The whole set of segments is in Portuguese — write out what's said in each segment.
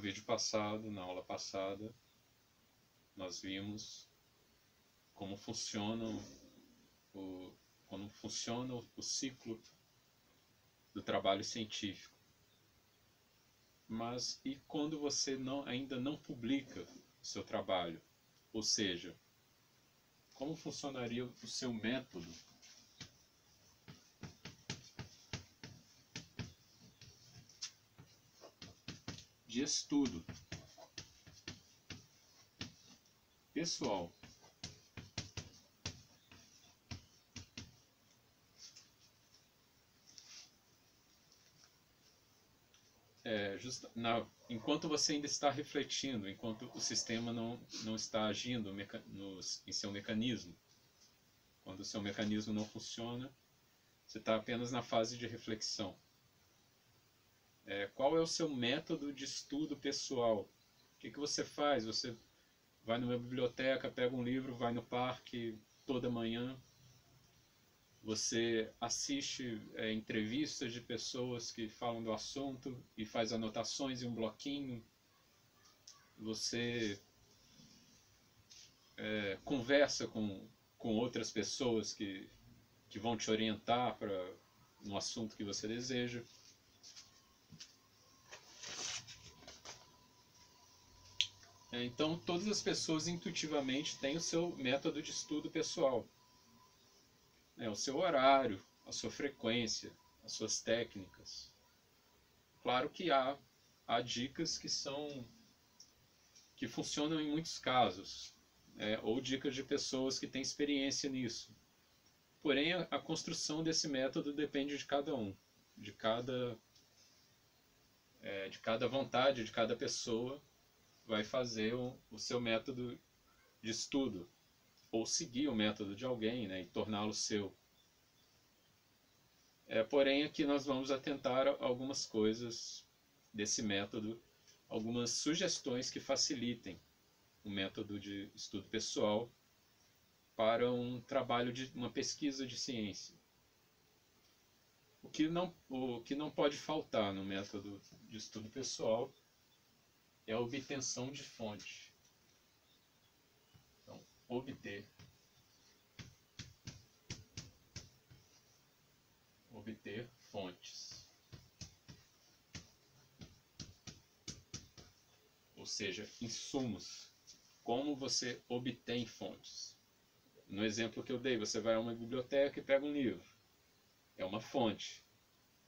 vídeo passado, na aula passada, nós vimos como funciona o ciclo do trabalho científico. Mas e quando você ainda não publica o seu trabalho? Ou seja, como funcionaria o seu método de estudo pessoal? Enquanto você ainda está refletindo, enquanto o sistema não está agindo em seu mecanismo. Quando o seu mecanismo não funciona, você está apenas na fase de reflexão. Qual é o seu método de estudo pessoal? O que você faz? Você vai numa biblioteca, pega um livro, vai no parque toda manhã. Você assiste entrevistas de pessoas que falam do assunto e faz anotações em um bloquinho. Você conversa com outras pessoas que vão te orientar para um assunto que você deseja. Então, todas as pessoas intuitivamente têm o seu método de estudo pessoal. O seu horário, a sua frequência, as suas técnicas. Claro que há dicas que funcionam em muitos casos, ou dicas de pessoas que têm experiência nisso. Porém, a construção desse método depende de cada um, de cada vontade de cada pessoa vai fazer o seu método de estudo, ou seguir o método de alguém, e torná-lo seu. Porém, aqui nós vamos atentar a algumas coisas desse método, algumas sugestões que facilitem o método de estudo pessoal para um trabalho de uma pesquisa de ciência. O que não pode faltar no método de estudo pessoal é a obtenção de fonte. Então, obter fontes. Ou seja, insumos. Como você obtém fontes? No exemplo que eu dei, você vai a uma biblioteca e pega um livro. É uma fonte.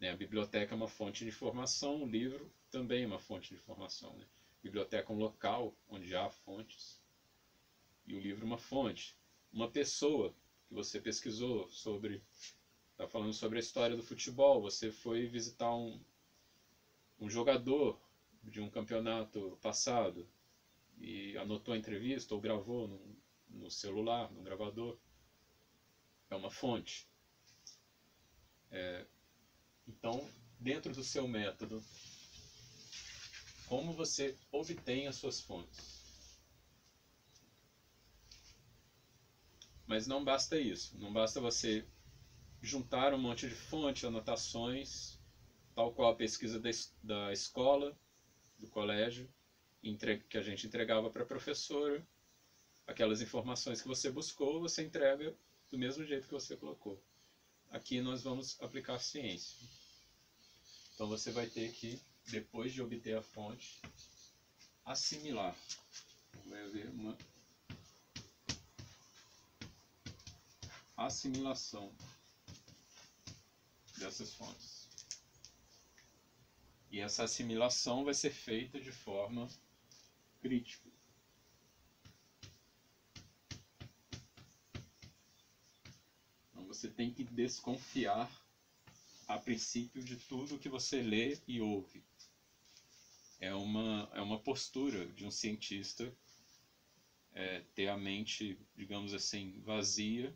A biblioteca é uma fonte de informação, o livro também é uma fonte de informação. A biblioteca é um local onde há fontes e o livro é uma fonte. Uma pessoa que você pesquisou sobre, está falando sobre a história do futebol, você foi visitar um jogador de um campeonato passado e anotou a entrevista ou gravou no celular, no gravador, é uma fonte. Então, dentro do seu método, como você obtém as suas fontes? Mas não basta isso, não basta você juntar um monte de fontes, anotações, tal qual a pesquisa da escola, do colégio, que a gente entregava para a professora. Aquelas informações que você buscou, você entrega do mesmo jeito que você colocou. Aqui nós vamos aplicar ciência. Então você vai ter que, depois de obter a fonte, assimilar. Vai haver uma assimilação dessas fontes. E essa assimilação vai ser feita de forma crítica. Então você tem que desconfiar a princípio de tudo que você lê e ouve. É uma postura de um cientista ter a mente, digamos assim, vazia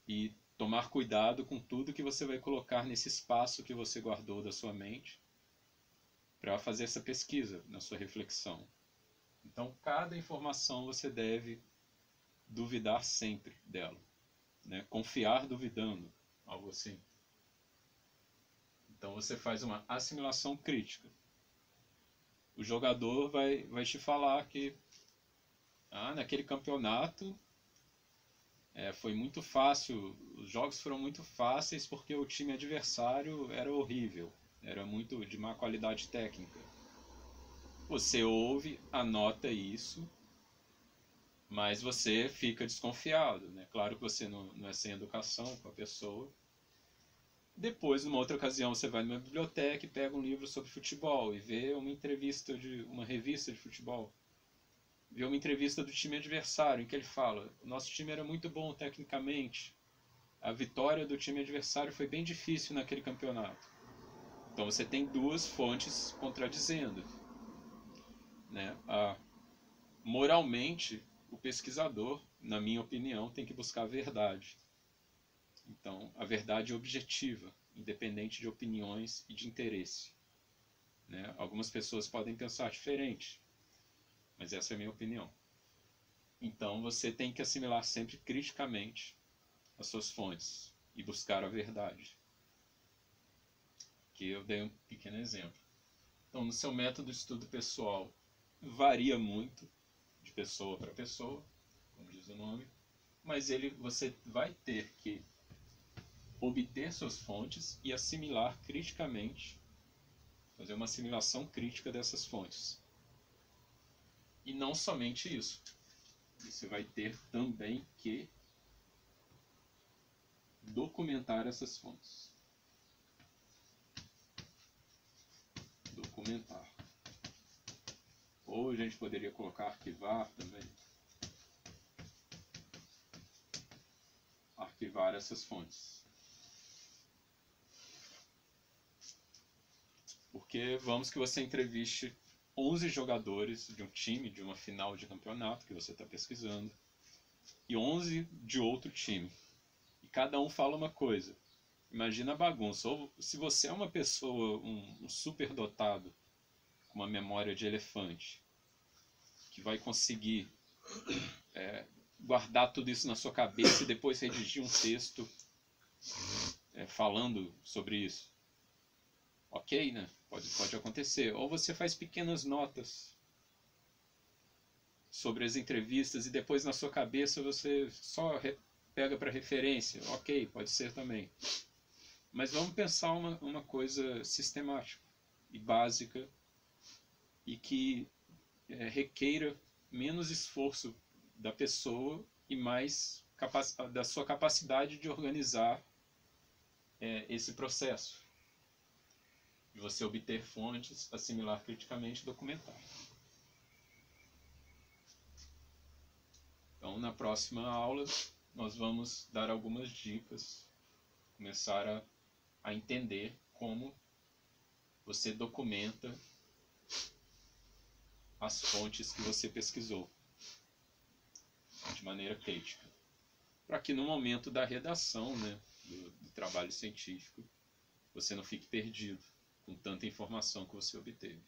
e tomar cuidado com tudo que você vai colocar nesse espaço que você guardou da sua mente para fazer essa pesquisa, na sua reflexão. Então, cada informação você deve duvidar sempre dela, confiar duvidando, algo assim. Então você faz uma assimilação crítica. o jogador vai te falar que naquele campeonato foi muito fácil, os jogos foram muito fáceis porque o time adversário era horrível, era muito de má qualidade técnica. Você ouve, anota isso, mas você fica desconfiado, né? Claro que você não é sem educação com a pessoa. Depois, numa outra ocasião, você vai numa biblioteca e pega um livro sobre futebol e vê uma entrevista de uma revista de futebol. Vê uma entrevista do time adversário em que ele fala: o nosso time era muito bom tecnicamente, a vitória do time adversário foi bem difícil naquele campeonato. Então você tem duas fontes contradizendo, né? Moralmente, o pesquisador, na minha opinião, tem que buscar a verdade. Então, a verdade é objetiva, independente de opiniões e de interesse, né? Algumas pessoas podem pensar diferente, mas essa é a minha opinião. Então, você tem que assimilar sempre criticamente as suas fontes e buscar a verdade. Que eu dei um pequeno exemplo. Então, no seu método de estudo pessoal, varia muito de pessoa para pessoa, como diz o nome, mas você vai ter que obter suas fontes e assimilar criticamente, fazer uma assimilação crítica dessas fontes. E não somente isso, você vai ter também que documentar essas fontes. Documentar. Ou a gente poderia colocar arquivar também. Arquivar essas fontes. Porque vamos que você entreviste 11 jogadores de um time, de uma final de campeonato que você está pesquisando, e 11 de outro time. E cada um fala uma coisa. Imagina a bagunça. Ou se você é uma pessoa, um superdotado, com uma memória de elefante, que vai conseguir guardar tudo isso na sua cabeça e depois redigir um texto falando sobre isso. Ok, né? Pode acontecer. Ou você faz pequenas notas sobre as entrevistas e depois na sua cabeça você só pega para referência. Ok, pode ser também. Mas vamos pensar uma coisa sistemática e básica e que requeira menos esforço da pessoa e mais da sua capacidade de organizar esse processo. De você obter fontes, assimilar criticamente e documentar. Então, na próxima aula, nós vamos dar algumas dicas, começar a entender como você documenta as fontes que você pesquisou de maneira crítica. Para que no momento da redação, né, do trabalho científico, você não fique perdido com tanta informação que você obteve.